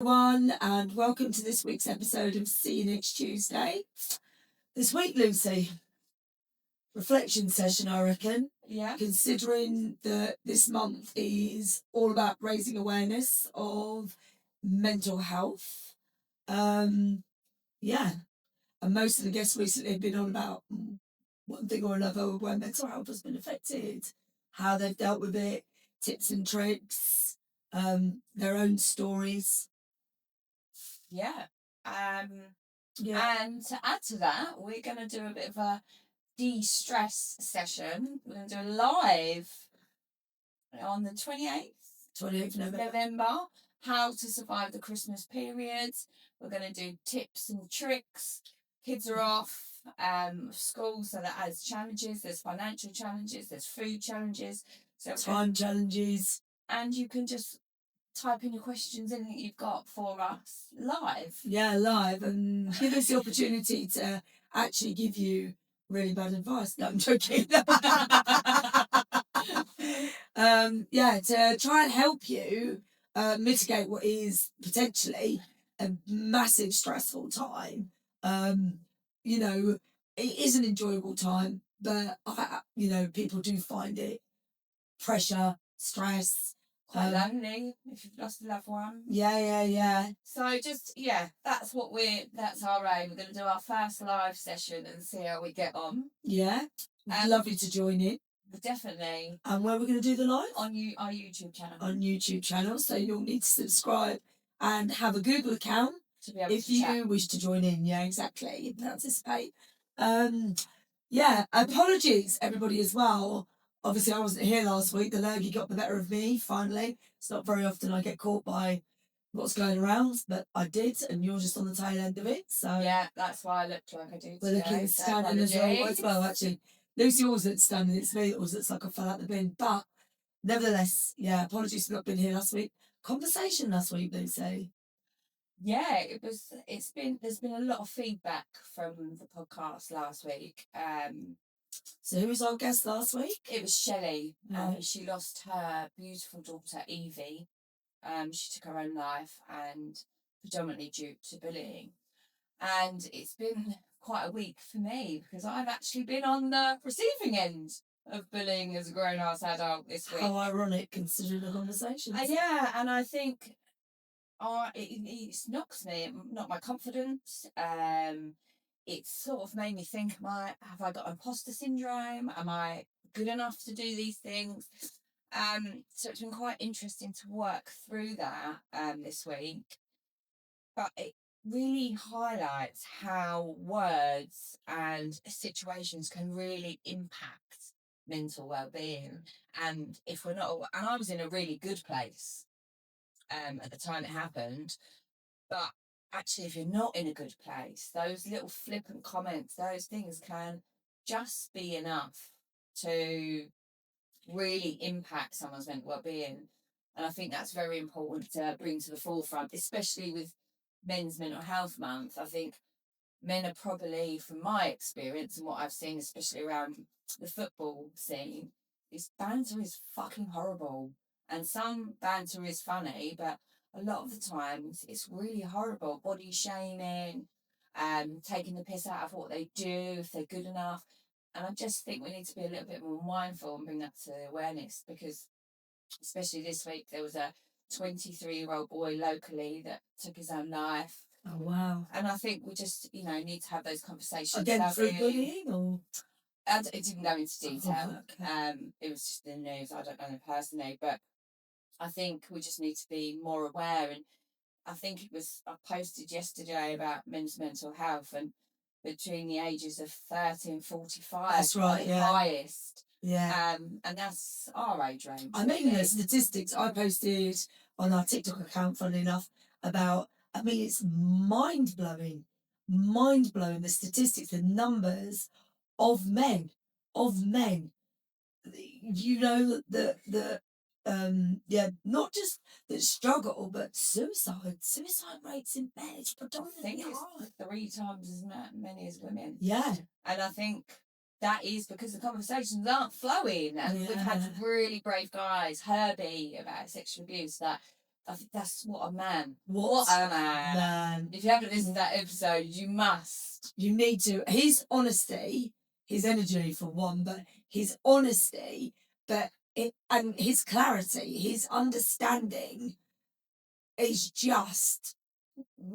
Everyone, and welcome to this week's episode of See You Next Tuesday. This week, Lucy, reflection session, I reckon. Yeah. Considering that this month is all about raising awareness of mental health. Yeah. And most of the guests recently have been on about one thing or another where mental health has been affected, how they've dealt with it, tips and tricks, their own stories. Yeah. Yeah. And to add to that, we're going to do a bit of a de-stress session. We're going to do a live on the 28th November, how to survive the Christmas period. We're going to do tips and tricks. Kids are off school, so that adds challenges. There's financial challenges, there's food challenges. So time challenges. And you can just type in your questions in that you've got for us live. Yeah, live, and give us the opportunity to actually give you really bad advice. No, I'm joking. Yeah, to try and help you mitigate what is potentially a massive stressful time. It is an enjoyable time, but people do find it pressure, stress. Quite lonely if you've lost a loved one. Yeah. So that's our aim. We're going to do our first live session and see how we get on. Yeah. Lovely to join in. Definitely. And where we're going to do the live? On our YouTube channel. On YouTube channel. So you'll need to subscribe and have a Google account to be able if to you wish to join in. Yeah, exactly. Participate. Apologies everybody as well. Obviously I wasn't here last week. The lurgy got the better of me finally. It's not very often I get caught by what's going around, but I did, and you're just on the tail end of it. So yeah, that's why I looked like I do. We're looking standing as well. Actually, Lucy always looks standing. It's me that always looks like I fell out the bin. But nevertheless, yeah, apologies for not being here last week. Conversation last week, Lucy. Yeah, there's been a lot of feedback from the podcast last week. So who was our guest last week? It was Shelley. She lost her beautiful daughter Evie. She took her own life, and predominantly due to bullying. And it's been quite a week for me because I've actually been on the receiving end of bullying as a grown-ass adult this week. How ironic, considering the conversation. Yeah, and I think it knocks me, knocked my confidence. It's sort of made me think, have I got imposter syndrome? Am I good enough to do these things? So it's been quite interesting to work through that this week. But it really highlights how words and situations can really impact mental well-being. And if we're not, and I was in a really good place at the time it happened, but actually if you're not in a good place, those little flippant comments, those things can just be enough to really impact someone's mental well-being. And I think that's very important to bring to the forefront, especially with Men's Mental Health Month. I think men are probably, from my experience and what I've seen, especially around the football scene, this banter is fucking horrible. And some banter is funny, but a lot of the times it's really horrible. Body shaming, taking the piss out of what they do, if they're good enough. And I just think we need to be a little bit more mindful and bring that to awareness, because especially this week there was a 23-year-old boy locally that took his own life. Oh, wow. And I think we just, need to have those conversations. Again, through bullying, or? And it didn't go into detail. Oh, okay. It was just in the news. I don't know them personally, but I think we just need to be more aware. And I think I posted yesterday about men's mental health, and between the ages of 30 and 45. That's right, the yeah. highest. Yeah. And that's our age range. I mean, the statistics I posted on our TikTok account, funnily enough, it's mind-blowing, the statistics, the numbers of men, not just that struggle, but suicide rates in men, it's predominantly high. 3 times as many as women. Yeah. And I think that is because the conversations aren't flowing. And we've had really brave guys, Herbie, about sexual abuse, that I think that's what a man. What a man. man. If you haven't listened to that episode, you must. You need to. His honesty, his energy for one, but his honesty, and his clarity, his understanding is just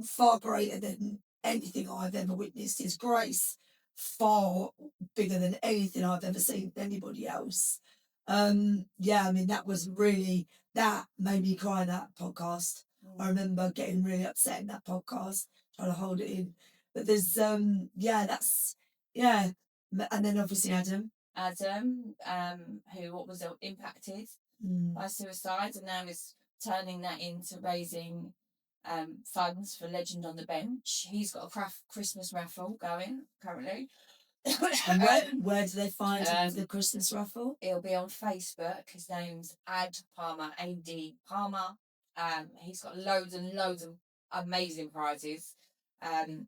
far greater than anything I've ever witnessed. His grace far bigger than anything I've ever seen with anybody else. Yeah, I mean that made me cry, that podcast. I remember getting really upset in that podcast, trying to hold it in. But there's and then obviously Adam. Who was impacted by suicide, and now is turning that into raising funds for Legend on the Bench. He's got a Christmas raffle going currently. And where do they find the Christmas raffle? It'll be on Facebook. His name's Ad Palmer, A.D. Palmer. He's got loads and loads of amazing prizes. And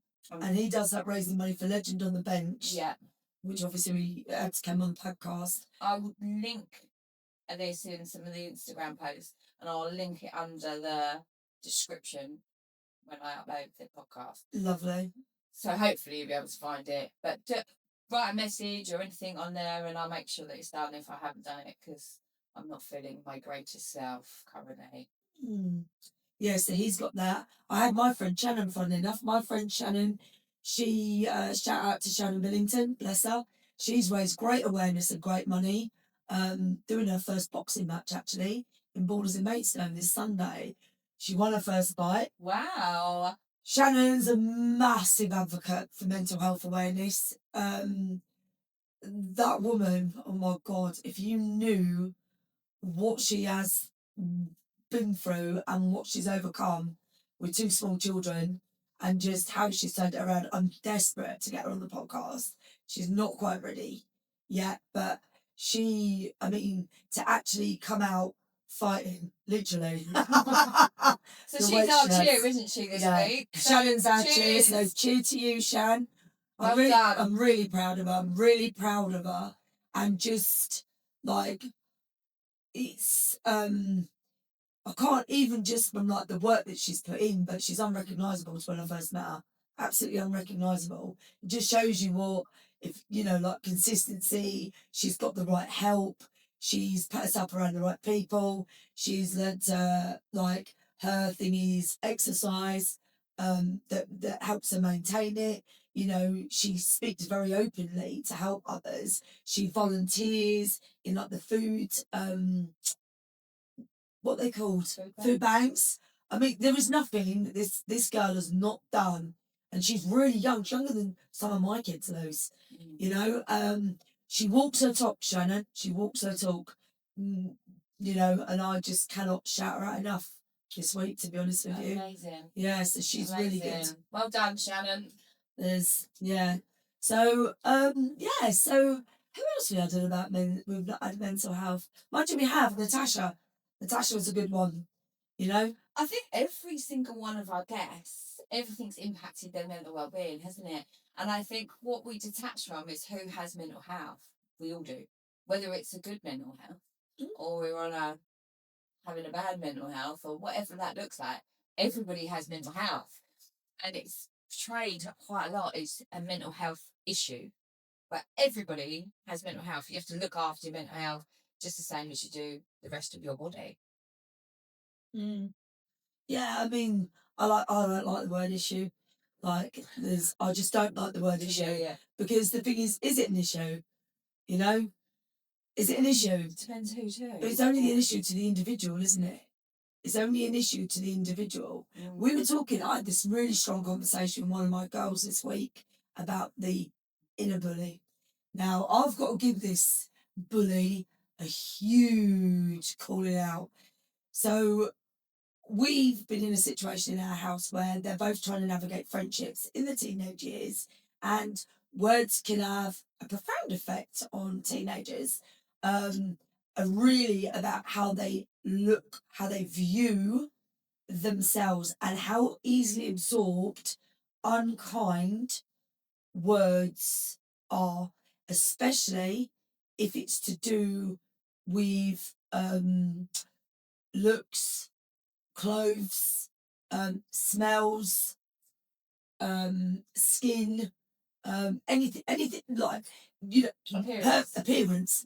he does that, raising money for Legend on the Bench. Yeah. Which obviously we had to come on the podcast. I would link this in some of the Instagram posts, and I'll link it under the description when I upload the podcast. Lovely. So hopefully you'll be able to find it. But write a message or anything on there, and I'll make sure that it's done if I haven't done it, because I'm not feeling my greatest self currently. Yeah, so he's got that. I had my friend Shannon, funnily enough. My friend Shannon, she, shout out to Shannon Billington, bless her. She's raised great awareness and great money, doing her first boxing match actually in Borders in Maidstone this Sunday. She won her first fight. Wow. Shannon's a massive advocate for mental health awareness. That woman, oh my God, if you knew what she has been through and what she's overcome with 2 small children and just how she's turned it around. I'm desperate to get her on the podcast. She's not quite ready yet, but to actually come out fighting, literally. So she's our cheer, isn't she, this week? Shannon's our cheer, so cheer to you, Shan. Well done. I'm really proud of her. I'm really proud of her. And just like, it's I can't even just from like the work that she's put in, but she's unrecognisable to when I first met her. Absolutely unrecognisable. It just shows you what, if like consistency. She's got the right help. She's put herself around the right people. She's learnt like her thing is exercise. That helps her maintain it. She speaks very openly to help others. She volunteers in like the food what they called food banks. I mean, there is nothing this girl has not done, and she's really young. She's younger than some of my kids, Luce. She walks her talk, Shannon. She walks her talk. And I just cannot shout her out enough this week, to be honest with you. Amazing. Yeah, so she's really good. Well done, Shannon. So so who else we had about we've not had mental health? Mind you, we have Natasha. Natasha was a good one, I think every single one of our guests, everything's impacted their mental well-being, hasn't it? And I think what we detach from is who has mental health. We all do. Whether it's a good mental health or we're having a bad mental health or whatever that looks like, everybody has mental health. And it's portrayed quite a lot as a mental health issue. But everybody has mental health. You have to look after your mental health just the same as you do the rest of your body. Yeah, I mean, I don't like the word issue. Like, I just don't like the word issue. Yeah. Because the thing is it an issue? Is it an issue? Depends who too. It's only an issue to the individual, isn't it? It's only an issue to the individual. We were talking, I had this really strong conversation with one of my girls this week about the inner bully. Now, I've got to give this bully a huge calling out. So we've been in a situation in our house where they're both trying to navigate friendships in the teenage years, and words can have a profound effect on teenagers, really about how they look, how they view themselves, and how easily absorbed unkind words are, especially if it's to do with looks, clothes, smells, skin, anything like, you know, appearance.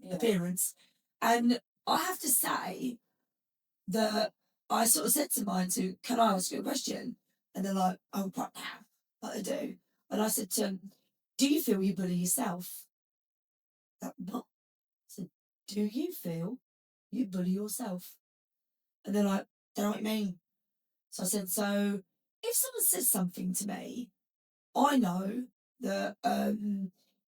And I have to say that I sort of said to mine to, can I ask you a question? And they're like, oh, right now, like I do. And I said to them, do you feel you bully yourself? That what? I said, do you feel you bully yourself? And they're like, don't know what you mean. So I said, so if someone says something to me, I know that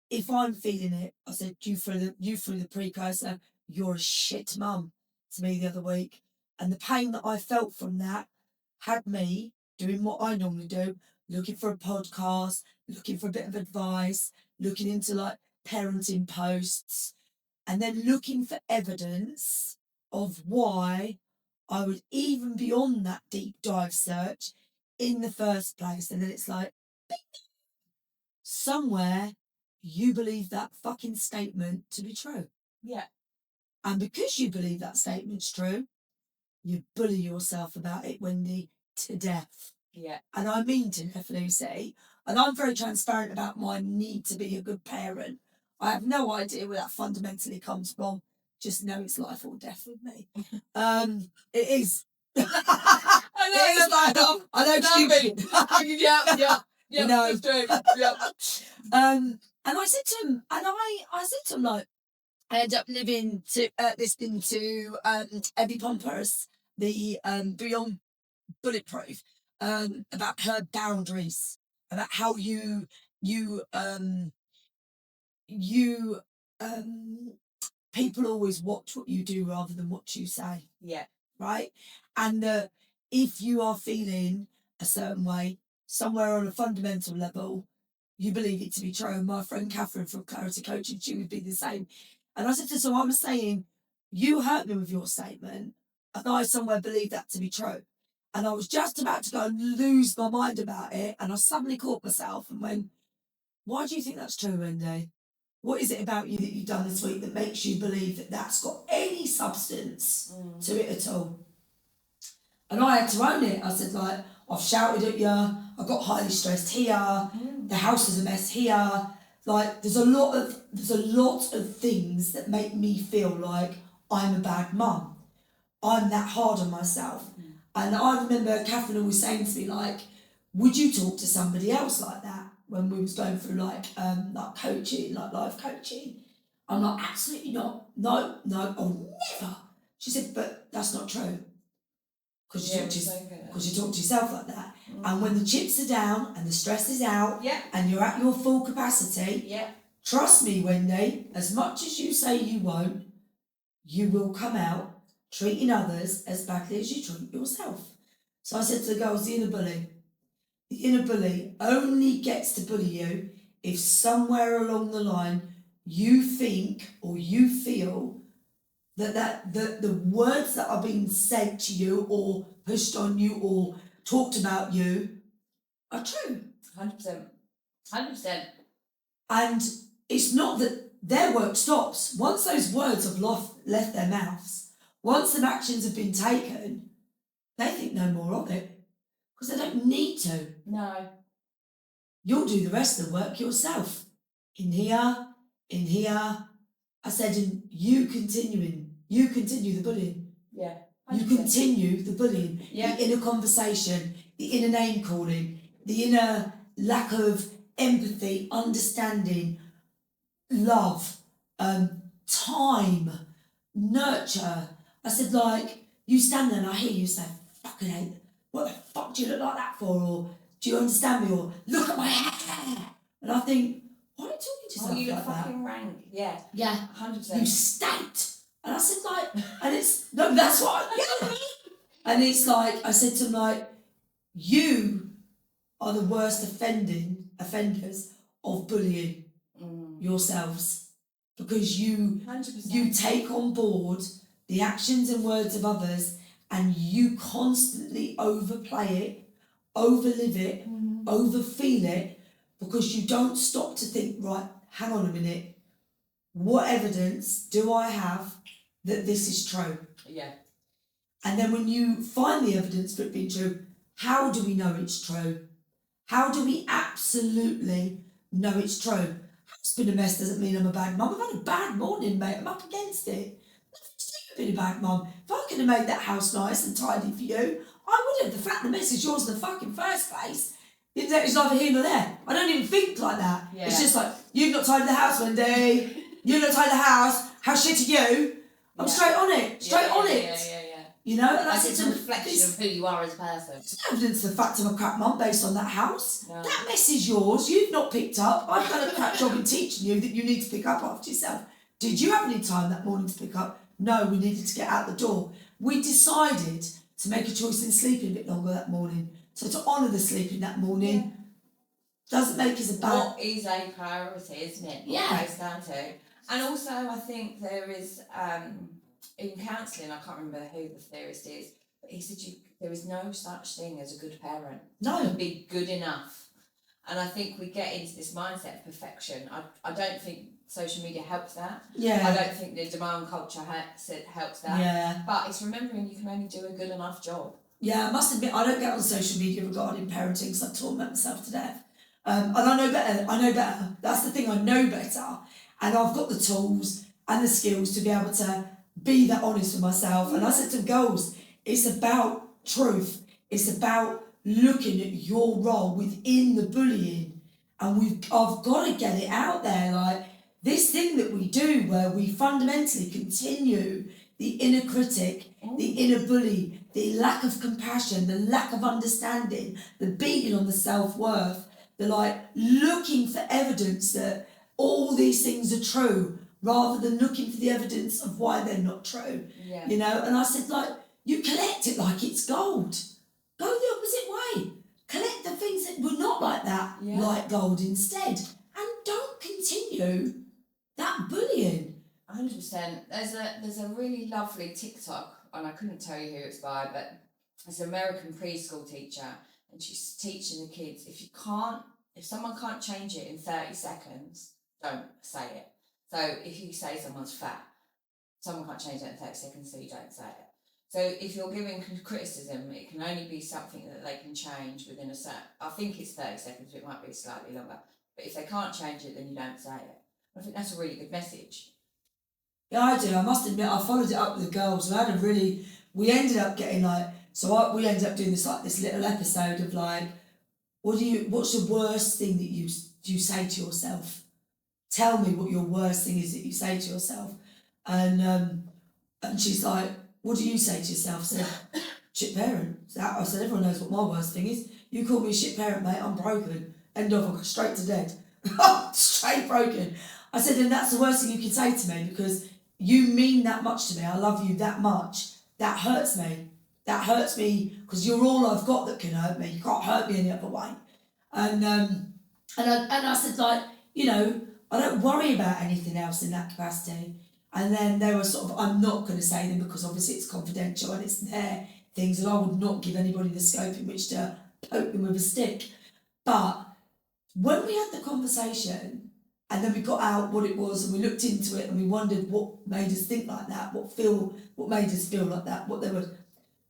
if I'm feeling it, I said, you threw the precursor, you're a shit mum to me the other week. And the pain that I felt from that had me doing what I normally do, looking for a podcast, looking for a bit of advice, looking into like parenting posts, and then looking for evidence of why I would even be on that deep dive search in the first place. And then it's like, somewhere you believe that fucking statement to be true. Yeah. And because you believe that statement's true, you bully yourself about it, Wendie, to death. Yeah. And I mean to death, Lucy. And I'm very transparent about my need to be a good parent. I have no idea where that fundamentally comes from. Just know it's life or death with me. It is. I know stupid. Yeah, no. that's true. Yeah. And I said to him, like, I ended up listening to Evie Pompous, the Beyond Bulletproof, about her boundaries, about how you people always watch what you do rather than what you say. Yeah. Right? And that if you are feeling a certain way, somewhere on a fundamental level, you believe it to be true. And my friend Catherine from Clarity Coaching, she would be the same. And I said to her, so I was saying, you hurt me with your statement, and I somewhere believe that to be true. And I was just about to go and lose my mind about it, and I suddenly caught myself and went, why do you think that's true, Wendie? What is it about you that you've done this week that makes you believe that that's got any substance to it at all? And I had to own it. I said, like, I've shouted at you, I got highly stressed here, the house is a mess here. Like, there's a lot of things that make me feel like I'm a bad mum. I'm that hard on myself. And I remember Catherine always saying to me, like, would you talk to somebody else like that when we was going through like coaching, like life coaching? I'm like, absolutely not. No, oh, never. She said, but that's not true. Because you talk to yourself like that. And when the chips are down and the stress is out and you're at your full capacity, trust me, Wendie, as much as you say you won't, you will come out treating others as badly as you treat yourself. So I said to the girls, the inner bully only gets to bully you if somewhere along the line you think or you feel that the words that are being said to you or pushed on you or talked about you are true. 100%. 100%. And it's not that their work stops. Once those words have left their mouths, once some actions have been taken, they think no more of it because they don't need to. No. You'll do the rest of the work yourself. In here. I said, and you continue the bullying. Yeah. 100%. You continue the bullying, the inner conversation, the inner name calling, the inner lack of empathy, understanding, love, time, nurture. I said, like, you stand there and I hear you say, fucking hate, what the fuck do you look like that for? Or do you understand me? Or look at my hair. And I think, why are you talking to yourself you like fucking that? rank. Yeah. Yeah. 100%. You state. And I said, like, and it's, no, that's what and it's like, I said to him, like, you are the worst offenders of bullying yourselves. Because you 100%. you take on board the actions and words of others and you constantly overplay it, overlive it, overfeel it, because you don't stop to think, right, hang on a minute, what evidence do I have that this is true? Yeah. And then when you find the evidence for it being true, how do we know it's true? How do we absolutely know it's true? It's been a mess doesn't mean I'm a bad mum. I've had a bad morning, mate. I'm up against it. Nothing's to do with being a bad mum. If I could have made that house nice and tidy for you, I would have. The fact the mess is yours in the fucking first place, it's neither here nor there. I don't even think like that. Yeah. It's just like, you've not tidied the house, Wendie. You've not tidied the house. How shit are you? I'm straight on it. Straight on it. Yeah. You know, and that's a reflection of who you are as a person. It's no evidence of the fact I'm a crap mum based on that house. No. That mess is yours. You've not picked up. I've done a crap job in teaching you that you need to pick up after yourself. Did you have any time that morning to pick up? No, we needed to get out the door. We decided to make a choice in sleeping a bit longer that morning. So to honour the sleeping that morning doesn't make us a bad... What is a priority, isn't it? Yeah. What it down to. And also I think there is... in counselling, I can't remember who the theorist is, but he said there is no such thing as a good parent. No. You can be good enough. And I think we get into this mindset of perfection. I don't think social media helps that. Yeah. I don't think the demand culture helps that. Yeah. But it's remembering you can only do a good enough job. Yeah, I must admit, I don't get on social media regarding parenting because I torment myself to death. And I know better. That's the thing, I know better. And I've got the tools and the skills to be able to be that honest with myself. And I said to the girls, it's about truth. It's about looking at your role within the bullying. And I've got to get it out there. Like this thing that we do where we fundamentally continue the inner critic, the inner bully, the lack of compassion, the lack of understanding, the beating on the self-worth, the looking for evidence that all these things are true, rather than looking for the evidence of why they're not true. Yeah. You know, and I said, you collect it like it's gold. Go the opposite way. Collect the things that were not like that, like gold instead. And don't continue that bullying. 100%. There's a really lovely TikTok, and I couldn't tell you who it's by, but it's an American preschool teacher, and she's teaching the kids, if someone can't change it in 30 seconds, don't say it. So if you say someone's fat, someone can't change that in 30 seconds, so you don't say it. So if you're giving criticism, it can only be something that they can change within a certain... I think it's 30 seconds, but it might be slightly longer. But if they can't change it, then you don't say it. I think that's a really good message. Yeah, I do. I must admit, I followed it up with the girls. We ended up getting we ended up doing this little episode of what's the worst thing that you say to yourself? Tell me what your worst thing is that you say to yourself. And she's like, what do you say to yourself? I said, shit parent. I said, everyone knows what my worst thing is. You call me a shit parent, mate, I'm broken. End of, I'll go straight to dead. Straight broken. I said, and that's the worst thing you can say to me because you mean that much to me. I love you that much. That hurts me. That hurts me because you're all I've got that can hurt me. You can't hurt me any other way. And I said, I don't worry about anything else in that capacity. And then they were I'm not going to say them because obviously it's confidential and it's their things and I would not give anybody the scope in which to poke them with a stick. But when we had the conversation and then we got out what it was and we looked into it and we wondered what made us think like that, what made us feel like that, what they were...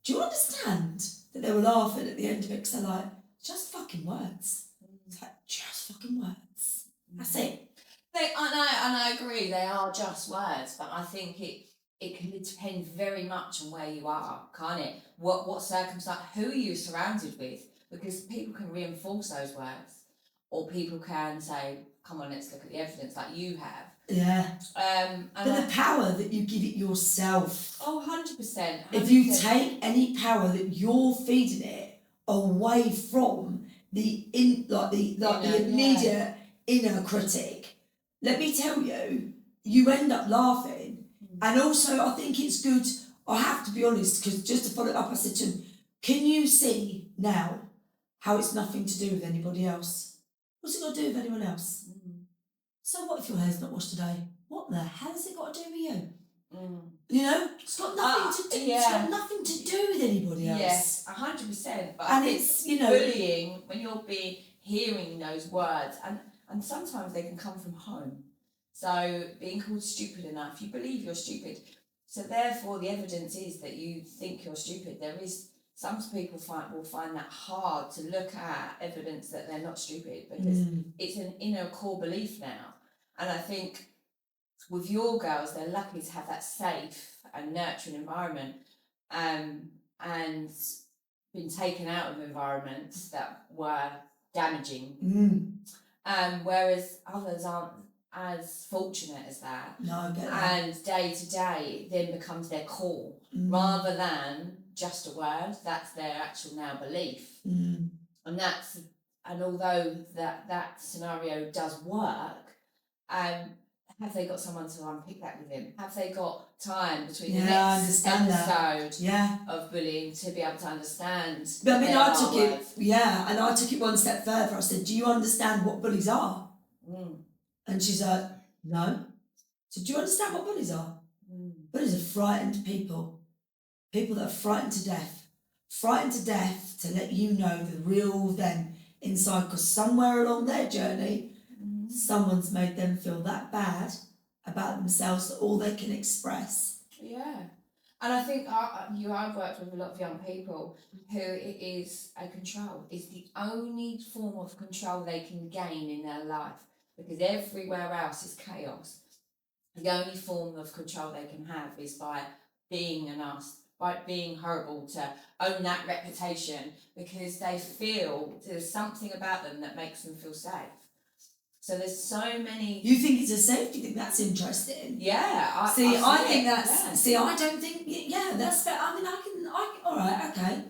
Do you understand that they were laughing at the end of it because they're just fucking words. It's just fucking words. That's it. I agree, they are just words, but I think it can depend very much on where you are, can't it? What circumstance, who are you surrounded with? Because people can reinforce those words, or people can say, come on, let's look at the evidence, like you have. Yeah. But the power that you give it yourself. Oh, 100%. If you take any power that you're feeding it away from the immediate inner critic, let me tell you, you end up laughing. And also, I think it's good, I have to be honest, because just to follow it up, I said to him, can you see now how it's nothing to do with anybody else? What's it got to do with anyone else? So what if your hair's not washed today? What the hell has it got to do with you? You know, it's got nothing to do. Yeah. It's got nothing to do with anybody else. Yes, 100%. But and it's bullying when you'll be hearing those words, and sometimes they can come from home. So being called stupid enough, you believe you're stupid. So therefore, the evidence is that you think you're stupid. Some people will find that hard to look at evidence that they're not stupid, because it's an inner core belief now. And I think with your girls, they're lucky to have that safe and nurturing environment, and been taken out of environments that were damaging. Whereas others aren't as fortunate as that. No, I get that. And day to day, it then becomes their core, rather than just a word. That's their actual now belief. And although that scenario does work, have they got someone to unpick that with him? Have they got time between the next episode of bullying to be able to understand? But I mean, I took it one step further. I said, "Do you understand what bullies are?" And she's like, "No." So, do you understand what bullies are? Bullies are frightened people that are frightened to death to let you know the real them inside, because somewhere along their journey, someone's made them feel that bad about themselves that all they can express. Yeah. And I think I've worked with a lot of young people who it is a control. It's the only form of control they can gain in their life, because everywhere else is chaos. The only form of control they can have is by being an ass, by being horrible, to own that reputation, because they feel there's something about them that makes them feel safe. So there's so many. You think it's a safety thing? That's interesting. Yeah. I think that's. Yeah. See, I don't think. Yeah, that's fair. I mean, all right.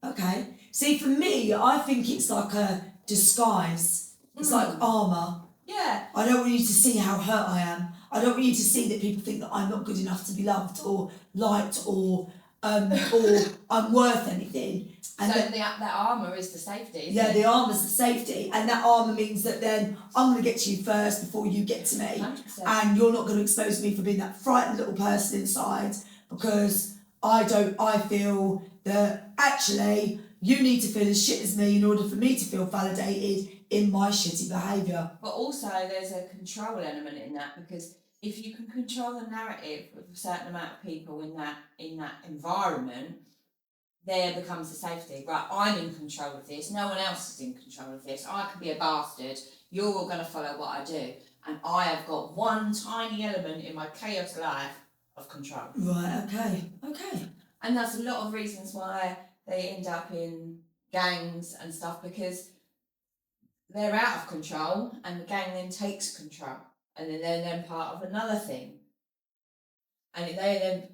Okay. See, for me, I think it's like a disguise. It's like armor. Yeah. I don't want you to see how hurt I am. I don't want you to see that people think that I'm not good enough to be loved or liked or I'm worth anything. And so that armour is the safety, isn't it? The armour's the safety, and that armour means that then I'm going to get to you first before you get to me. 100%. And you're not going to expose me for being that frightened little person inside, because I feel that actually you need to feel as shit as me in order for me to feel validated in my shitty behaviour. But also there's a control element in that, because if you can control the narrative of a certain amount of people in that environment, there becomes the safety. Right, I'm in control of this, no one else is in control of this. I can be a bastard, you're all going to follow what I do, and I have got one tiny element in my chaos life of control. Right, okay. And that's a lot of reasons why they end up in gangs and stuff, because they're out of control and the gang then takes control, and then they're then part of another thing, and they then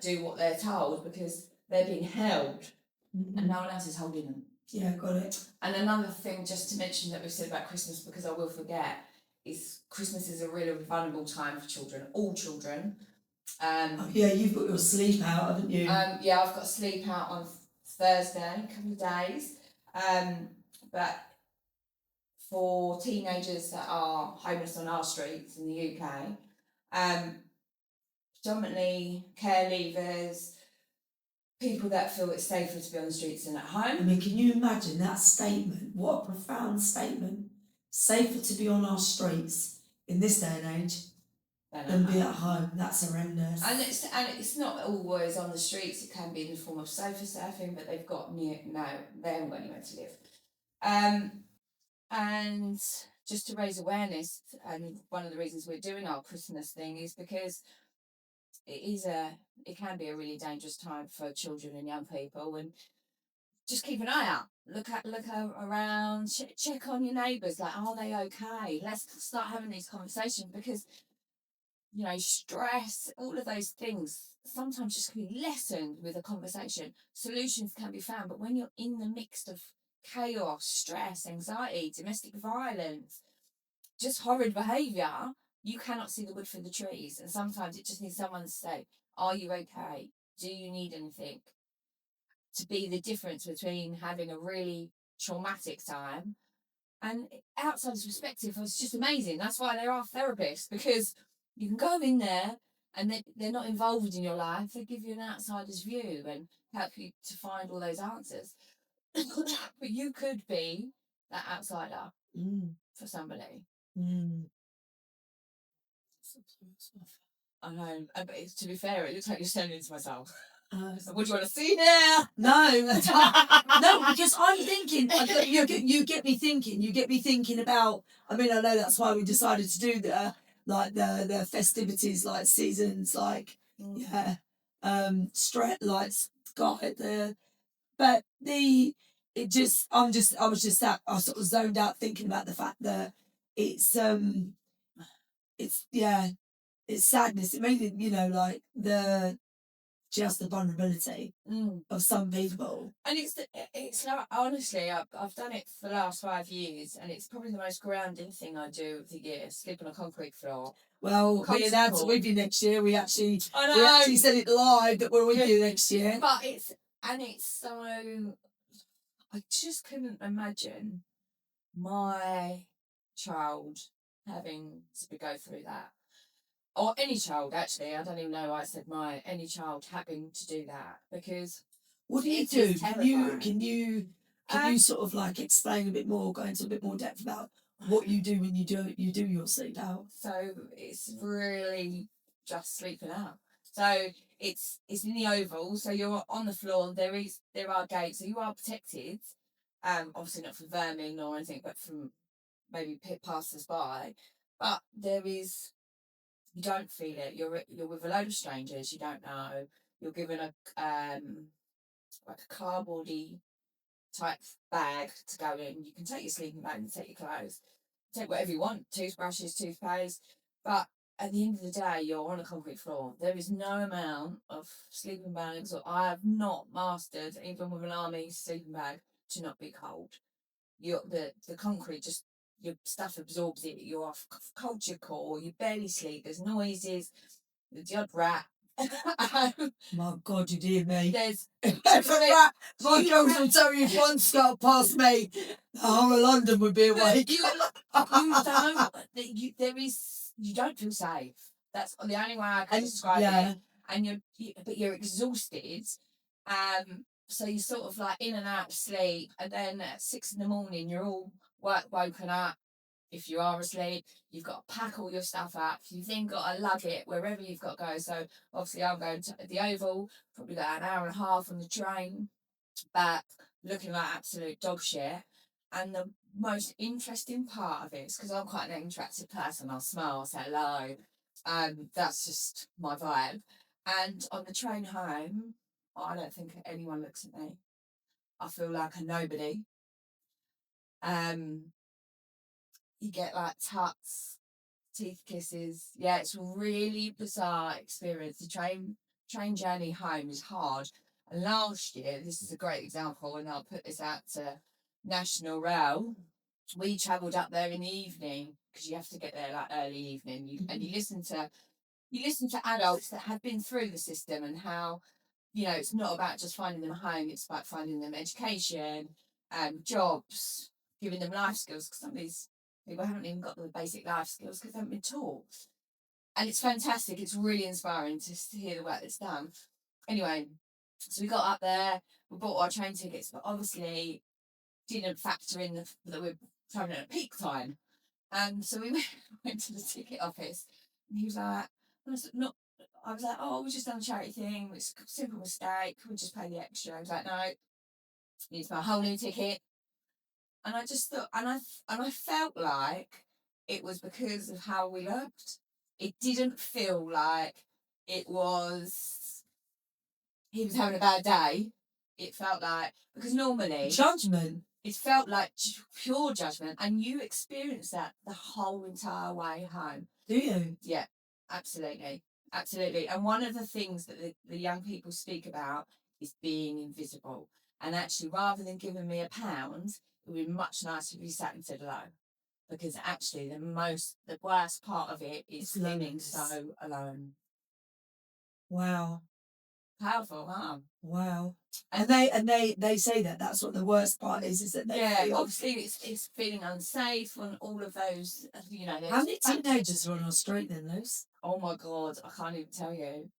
do what they're told because they're being held and no one else is holding them. Yeah, got it. And another thing just to mention that we've said about Christmas, because I will forget, is Christmas is a really vulnerable time for children, all children. You've got your sleep out, haven't you? I've got sleep out on Thursday, a couple of days. But for teenagers that are homeless on our streets in the UK, predominantly care leavers, people that feel it's safer to be on the streets than at home. I mean, can you imagine that statement? What a profound statement. Safer to be on our streets in this day and age than be at home. That's horrendous. And it's not always on the streets. It can be in the form of sofa surfing, but they've got they haven't got anywhere to live. And just to raise awareness, and one of the reasons we're doing our Christmas thing is because it can be a really dangerous time for children and young people, and just keep an eye out. Look around, check on your neighbours. Like, are they okay? Let's start having these conversations, because stress, all of those things sometimes just can be lessened with a conversation. Solutions can be found, but when you're in the mix of chaos, stress, anxiety, domestic violence, just horrid behaviour, you cannot see the wood for the trees. And sometimes it just needs someone to say, are you okay? Do you need anything? To be the difference between having a really traumatic time and outsider's perspective. It's just amazing. That's why there are therapists, because you can go in there and they're not involved in your life. They give you an outsider's view and help you to find all those answers. But you could be that outsider for somebody. I know. But to be fair, it looks like you're staring into my soul. So what do you want to see now? No, no, because I'm thinking. You get me thinking. You get me thinking about. I mean, I know that's why we decided to do the festivities, like seasons, like straight lights. Got it there, but I was just that I sort of zoned out thinking about the fact that it's it's sadness. It made it, like just the vulnerability of some people. And it's like, honestly, I've done it for the last 5 years, and it's probably the most grounding thing I do of the year. Sleep on a concrete floor. Well, being out with you next year, we actually said it live that we're with you next year. But it's so, I just couldn't imagine my child having to go through that. Or any child, actually. I don't even know why I said any child having to do that, because what do you do? Can you sort of like explain a bit more, go into a bit more depth about what you do when you do your sleep out? So it's really just sleeping out. So it's in the oval, so you're on the floor. There are gates, so you are protected. Obviously not from vermin or anything, but from maybe passers by. But you don't feel it. You're with a load of strangers you don't know. You're given a like a cardboardy type bag to go in. You can take your sleeping bag and take your clothes, take whatever you want, toothbrushes, toothpaste. But at the end of the day, you're on a concrete floor. There is no amount of sleeping bags, or I have not mastered, even with an army sleeping bag, to not be cold. The concrete just, your stuff absorbs it. You're cold to your core. You barely sleep. There's noises. The odd rat. My God, you dear me. There's rat. My girls will tell you if one got past me, the whole of London would be awake. You don't feel safe. That's the only way I can describe it. And you're exhausted. So you're sort of like in and out of sleep, and then at 6 a.m, you're all woken up. If you are asleep, you've got to pack all your stuff up. You've then got to lug it wherever you've got to go. So obviously I'm going to the Oval, probably got an hour and a half on the train back, looking like absolute dog shit. And the most interesting part of it is, because I'm quite an interactive person, I'll smile, I'll say hello. That's just my vibe. And on the train home, I don't think anyone looks at me. I feel like a nobody. You get like tucks, teeth kisses. Yeah, it's a really bizarre experience. The train journey home is hard. And last year, this is a great example, and I'll put this out to National Rail. We travelled up there in the evening, because you have to get there like early evening. And you listen to adults that have been through the system, and how, it's not about just finding them a home, it's about finding them education, jobs, giving them life skills, because some of these people haven't even got the basic life skills because they haven't been taught. And it's fantastic. It's really inspiring to hear the work that's done. Anyway, so we got up there, we bought our train tickets, but obviously didn't factor in that we're travelling at peak time. And so we went to the ticket office, and he was like, I was like, oh, we just done a charity thing. It's a simple mistake. We'll just pay the extra. I was like, no, you need to buy a whole new ticket. And I just thought, and I felt like it was because of how we looked. It didn't feel like he was having a bad day. It felt like, because normally judgment. It felt like pure judgment, and you experience that the whole entire way home. Do you? Yeah, absolutely. Absolutely. And one of the things that the young people speak about is being invisible. And actually, rather than giving me £1, it would be much nicer if you sat and said hello. Because actually, the worst part of it is feeling so alone. Wow. Powerful, huh? Wow. And they say that's what the worst part is that they feel. Obviously it's feeling unsafe, and all of those, How many teenagers are on our street then, Luce? Oh my God, I can't even tell you.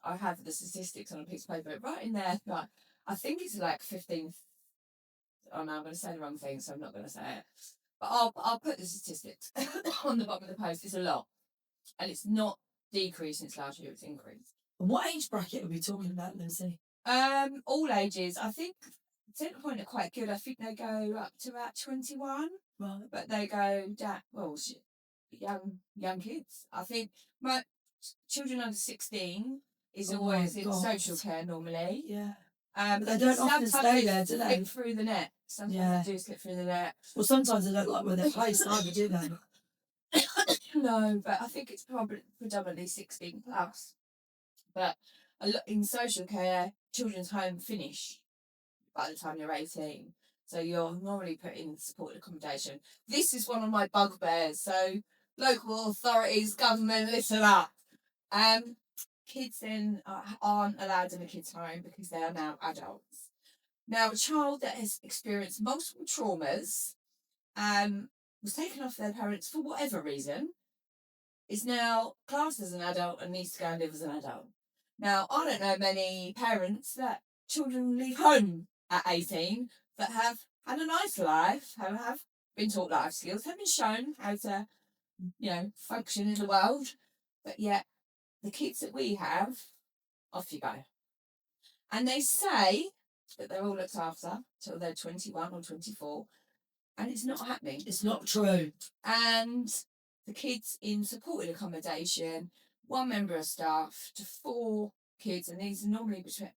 I have the statistics on a piece of paper right in there. Like, I think it's like 15. Oh no, I'm going to say the wrong thing, so I'm not going to say it. But I'll put the statistics on the bottom of the post. It's a lot, and it's not decreased, and it's largely it's increased. And what age bracket are we talking about, Lucy? All ages. I think Centre Point are quite good. I think they go up to about 21. Right. But they go down. Well, young kids. I think my children under 16 is always in social care normally. Yeah. But they don't often stay there, do they? Slip through the net. Sometimes they do slip through the net. Well, sometimes they don't like where they're placed either, do they? No, but I think it's probably predominantly 16 plus. But a lot in social care, children's home finish by the time you're 18. So you're normally put in supported accommodation. This is one of my bugbears. So local authorities, government, listen up. Kids then aren't allowed in a kid's home because they are now adults. Now, a child that has experienced multiple traumas, was taken off their parents for whatever reason, is now classed as an adult and needs to go and live as an adult. Now, I don't know many parents that children leave home at 18 that have had a nice life, have been taught life skills, have been shown how to, function in the world, but yet the kids that we have, off you go. And they say that they're all looked after till they're 21 or 24, and it's not happening. It's not true. And the kids in supported accommodation, one member of staff to 4 kids, and these are normally between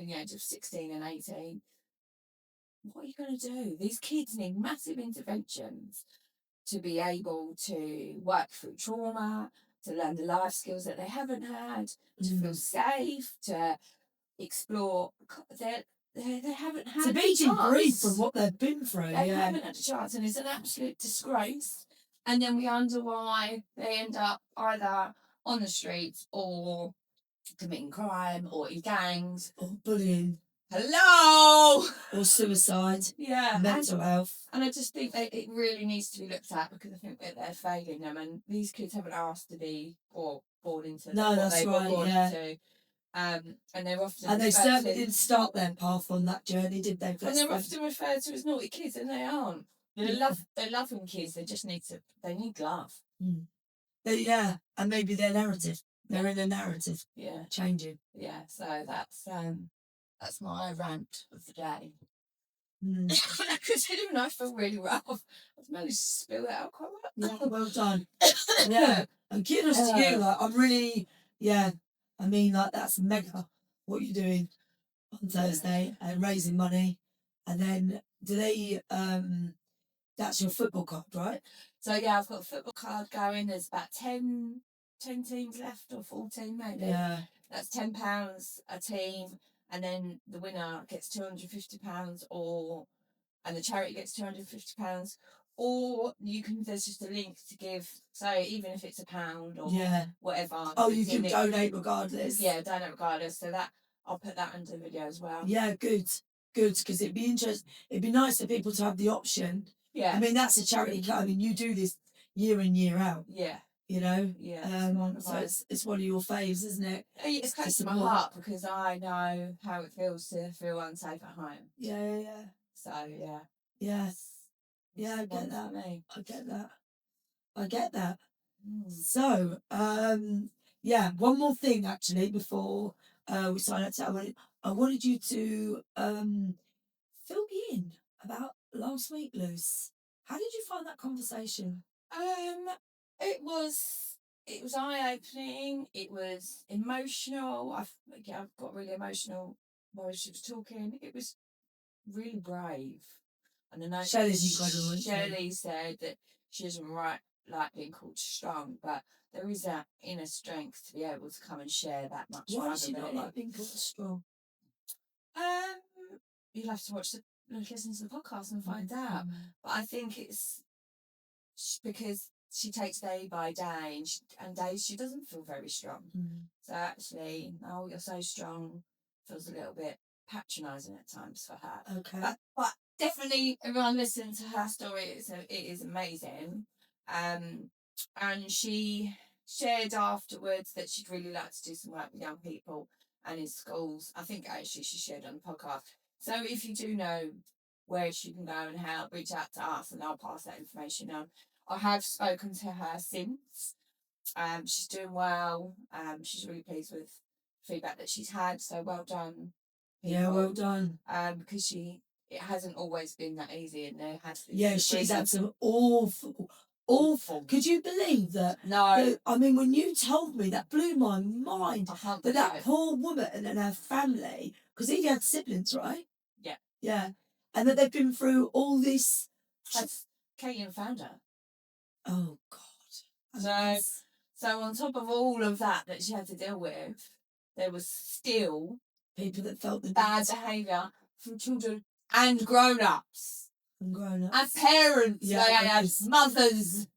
the age of 16 and 18. What are you going to do? These kids need massive interventions to be able to work through trauma, to learn the life skills that they haven't had, to feel safe, to explore. They haven't had to be debriefed from what they've been through. They haven't had a chance, and it's an absolute disgrace. And then we wonder why they end up either on the streets or committing crime or in gangs or bullying. Hello! Or suicide. Yeah. Mental health. And I just think that it really needs to be looked at, because I think that they're failing them, and these kids haven't asked to be born into what they were born into. And they're often and they certainly didn't start their path on that journey, did they? And they're often referred to as naughty kids, and they aren't. They're loving kids. They just need love. And maybe their narrative. They're in a narrative. Yeah, changing. Yeah, so that's my rant of the day. Considering I feel really rough, I've managed to spill it out quite well. Yeah, well done. Yeah, and kudos to you. Like, I'm really, I mean, like, that's mega what you're doing on Thursday and raising money. And then do they, that's your football card, right? So yeah, I've got a football card going. There's about 10 teams left, or 14 maybe. Yeah. That's £10 a team, and then the winner gets £250, and the charity gets £250. Or there's just a link to give. So even if it's £1 or whatever. Oh, you can donate regardless. Yeah, donate regardless. So that I'll put that under the video as well. Yeah, good. Because it'd be interesting. It'd be nice for people to have the option. Yeah. I mean, that's a charity. I mean, you do this year in, year out. Yeah. You know. Yeah. So it's one of your faves, isn't it? It's close to my heart, because I know how it feels to feel unsafe at home. Yeah. So yeah. Yes. Yeah, I get that. I get that. So, one more thing actually before we sign out. I wanted you to fill me in about last week, Luce. How did you find that conversation? It was eye-opening. It was emotional. I've got really emotional while she was talking. It was really brave. And then Shelley's incredible. Shelley said that she doesn't like being called strong, but there is that inner strength to be able to come and share that much. Why does she not like being called strong? You'll have to listen to the podcast and find out. But I think it's because she takes day by day, and days she doesn't feel very strong. So actually, oh, you're so strong, feels a little bit patronising at times for her. Okay. But definitely, everyone listen to her story. It is amazing. And she shared afterwards that she'd really like to do some work with young people and in schools. I think actually she shared on the podcast. So if you do know where she can go and help, reach out to us, and I'll pass that information on. I have spoken to her since, She's doing well. She's really pleased with feedback that she's had. So well done, people. Yeah, well done. Because it hasn't always been that easy, and there has been. Yeah, she's had some awful. Could you believe that? No. I mean, when you told me, that blew my mind. I can't That poor woman and her family, because he had siblings, right? Yeah. Yeah. And that they've been through all this. Has Caitlin found her? Oh, God. So on top of all of that she had to deal with, there was still people that felt the bad behaviour from children and grown-ups. And parents. Yeah.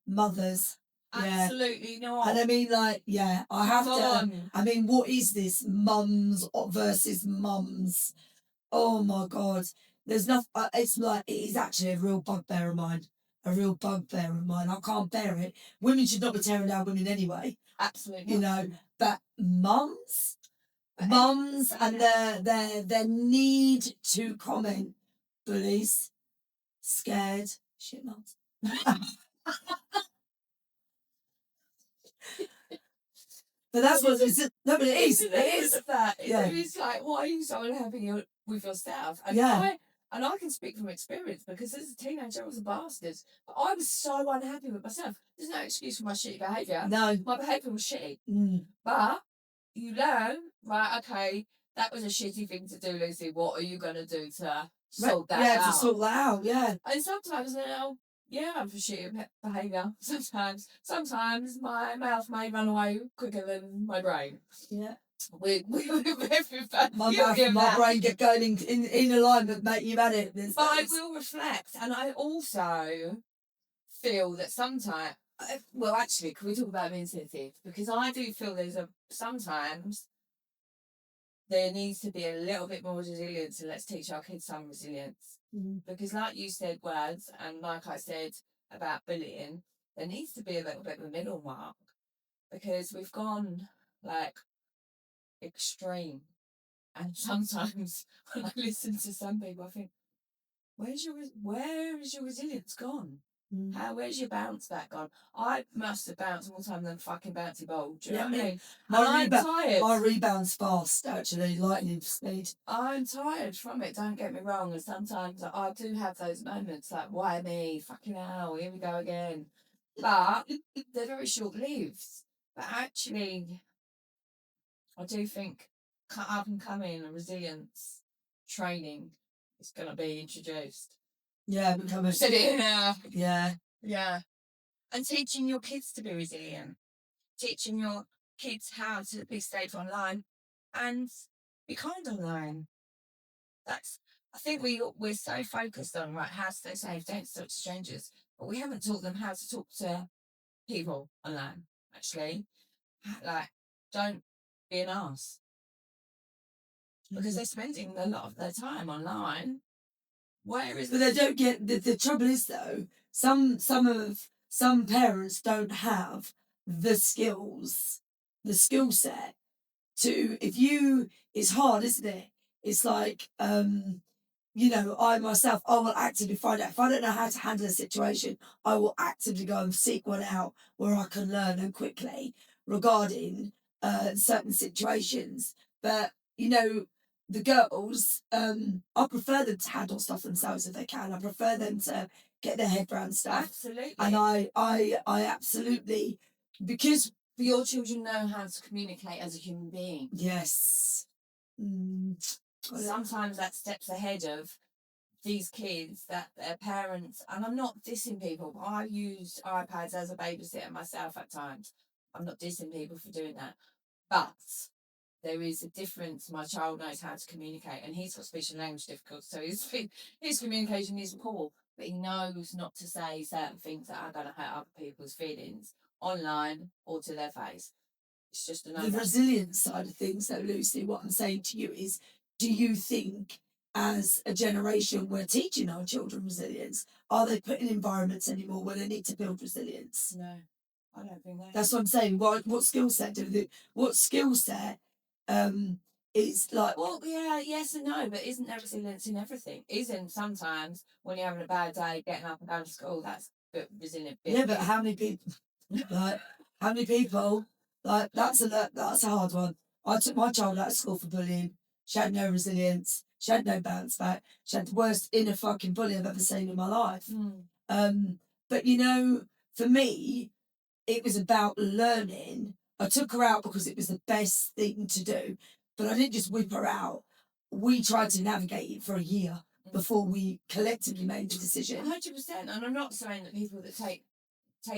Mothers. Absolutely not. And I mean, like, yeah, I have to. I mean, what is this? Mums versus mums. Oh my God. There's nothing. It's like, it is actually a real bugbear of mine. I can't bear it. Women should not be tearing down women anyway. Absolutely. You know, but mums and their need to comment. Bullies. Scared. Shit mums. But that's what it's. No, but it is. It is. Yeah. It's like, why are you so unhappy with yourself? And I can speak from experience, because as a teenager I was a bastard. But I was so unhappy with myself. There's no excuse for my shitty behaviour. No. My behaviour was shitty. But you learn, right, okay, that was a shitty thing to do, Lucy. What are you going to do to sort that out? Yeah, to sort that out, yeah. And sometimes I'm for shitty behaviour. Sometimes my mouth may run away quicker than my brain. Yeah. With my brain get going in alignment, mate. You've had it. But I will reflect, and I also feel that sometimes. Well, actually, can we talk about being sensitive? Because I do feel sometimes there needs to be a little bit more resilience, and let's teach our kids some resilience. Because like you said, words, and like I said about bullying, there needs to be a little bit of a middle mark, because we've gone like extreme. And sometimes when I listen to some people, I think, where is your resilience gone? Where's your bounce back gone? I must have bounced more time than a fucking bouncy ball. Do you know what I mean? I'm tired. My rebound's fast, actually, lightning speed. I'm tired from it, don't get me wrong. And sometimes I do have those moments like, why me? Fucking hell, here we go again. But they're very short lived. But actually, I do think up and coming resilience training is going to be introduced. Yeah, said it in there. Yeah. Yeah. And teaching your kids to be resilient, teaching your kids how to be safe online and be kind online. I think we're so focused on how to stay safe, don't talk to strangers, but we haven't taught them how to talk to people online. Actually, like, don't be an arse, because they're spending a lot of their time online. But they don't get the trouble is, though, some parents don't have the skills, the skill set to, it's hard, isn't it? It's like, I myself, I will actively find out. If I don't know how to handle a situation, I will actively go and seek one out where I can learn and quickly regarding certain situations. But, the girls, I prefer them to handle stuff themselves if they can. I prefer them to get their head around stuff. Absolutely. And I absolutely, because your children know how to communicate as a human being. Yes. Sometimes that steps ahead of these kids, that their parents, and I'm not dissing people, but I use iPads as a babysitter myself at times. I'm not dissing people for doing that. But there is a difference. My child knows how to communicate, and he's got speech and language difficulties, so his communication is poor, but he knows not to say certain things that are going to hurt other people's feelings online or to their face. It's just another. The resilience side of things, though, Lucy, what I'm saying to you is, do you think as a generation we're teaching our children resilience? Are they put in environments anymore where they need to build resilience? No, I don't think that. That's what I'm saying. What skill set is like? Well, yeah, yes and no, but isn't there resilience in everything? Isn't sometimes when you're having a bad day, getting up and going to school, that's resilient? Yeah, but how many people? Like, How many people? Like that's a hard one. I took my child out of school for bullying. She had no resilience. She had no bounce back. She had the worst inner fucking bully I've ever seen in my life. But you know, for me, it was about learning. I took her out because it was the best thing to do, but I didn't just whip her out. We tried to navigate it for a year before we collectively made the decision. 100%. And I'm not saying that people that take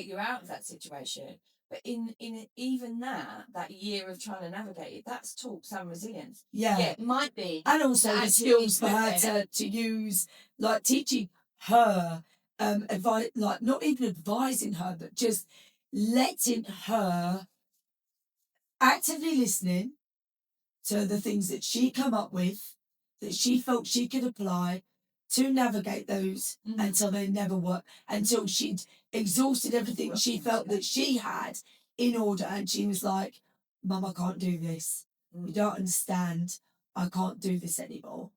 you out of that situation, but in even that year of trying to navigate it, that's taught some resilience. Yeah, it might be, and also the skills for her to use, like teaching her, advice, like not even advising her, but just letting her actively listening to the things that she come up with, that she felt she could apply to navigate those until they never worked, until she'd exhausted everything she felt that she had in order, and she was like, Mum, I can't do this. You don't understand. I can't do this anymore.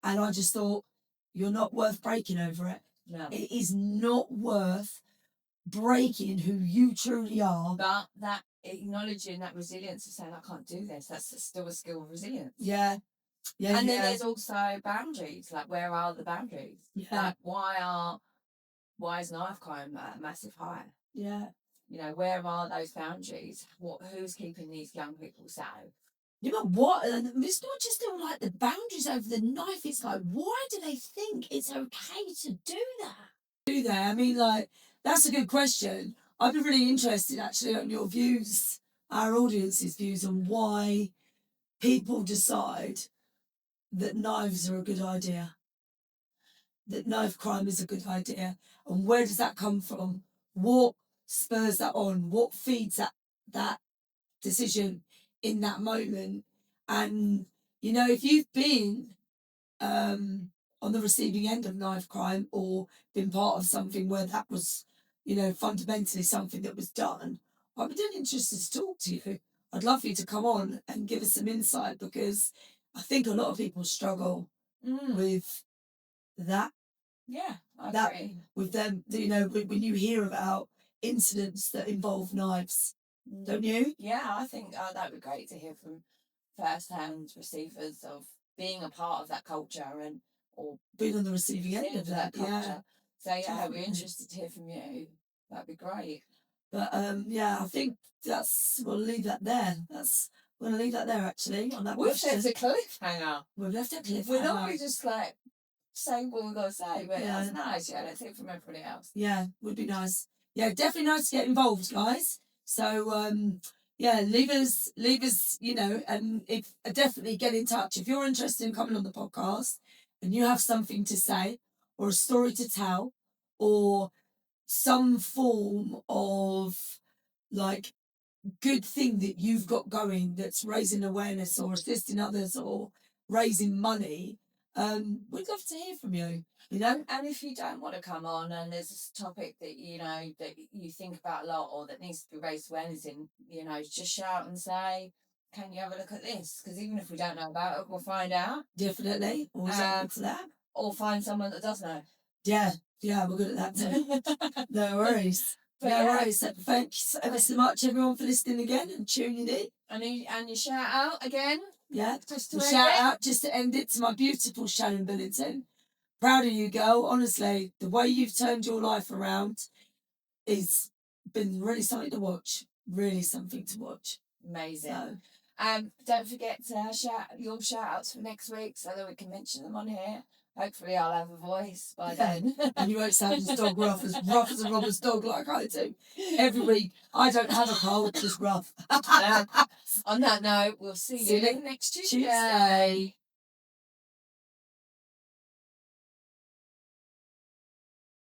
And I just thought, you're not worth breaking over it. No. It is not worth breaking who you truly are. But that acknowledging that resilience of saying, I can't do this, that's still a skill of resilience. Yeah. Yeah. And then there's also boundaries. Like, where are the boundaries? Yeah. Like, why is knife crime at a massive high? Yeah. You know, where are those boundaries? Who's keeping these young people safe? You know what? And it's not just all like the boundaries over the knife. It's like, why do they think it's okay to do that? Do they? I mean, like, that's a good question. I'd be really interested actually on your views, our audience's views on why people decide that knives are a good idea, that knife crime is a good idea. And where does that come from? What spurs that on? What feeds that decision in that moment? And, you know, if you've been on the receiving end of knife crime or been part of something where that was, you know, fundamentally something that was done, I'd be really interested to talk to you. I'd love for you to come on and give us some insight, because I think a lot of people struggle with that. Yeah, I agree. With them, you know, when you hear about incidents that involve knives, don't you? Yeah, I think that would be great to hear from first-hand receivers of being a part of that culture or being on the receiving end of that culture. Yeah. So yeah, we're interested to hear from you. That'd be great. But yeah, I think we'll leave that there. We're gonna leave that there actually on that question. We've left a cliffhanger. We've left a cliffhanger. We're not really just like saying what we're gonna say, but that's nice. Yeah, let's hear from everybody else. Yeah, would be nice. Yeah, definitely nice to get involved, guys. So yeah, leave us, you know, and definitely get in touch if you're interested in coming on the podcast and you have something to say or a story to tell or some form of like good thing that you've got going that's raising awareness or assisting others or raising money. We'd love to hear from you. You know, and if you don't want to come on and there's a topic that you know that you think about a lot or that needs to be raised awareness in, you know, just shout and say, "Can you have a look at this?" Because even if we don't know about it, we'll find out. Definitely, always open to that. Or find someone that does know. Yeah, we're good at that too. No worries. But no worries. Thanks ever so much, everyone, for listening again and tuning in. And you shout out again. Yeah, just to shout out just to end it to my beautiful Shannon Billington. Proud of you, girl. Honestly, the way you've turned your life around has been really something to watch. Really something to watch. Amazing. So, don't forget to shout your shout outs for next week so that we can mention them on here. Hopefully I'll have a voice by then. And you won't sound as rough as a robber's dog like I do. Every week, I don't have a cold, just rough. On that note, we'll see you next Tuesday.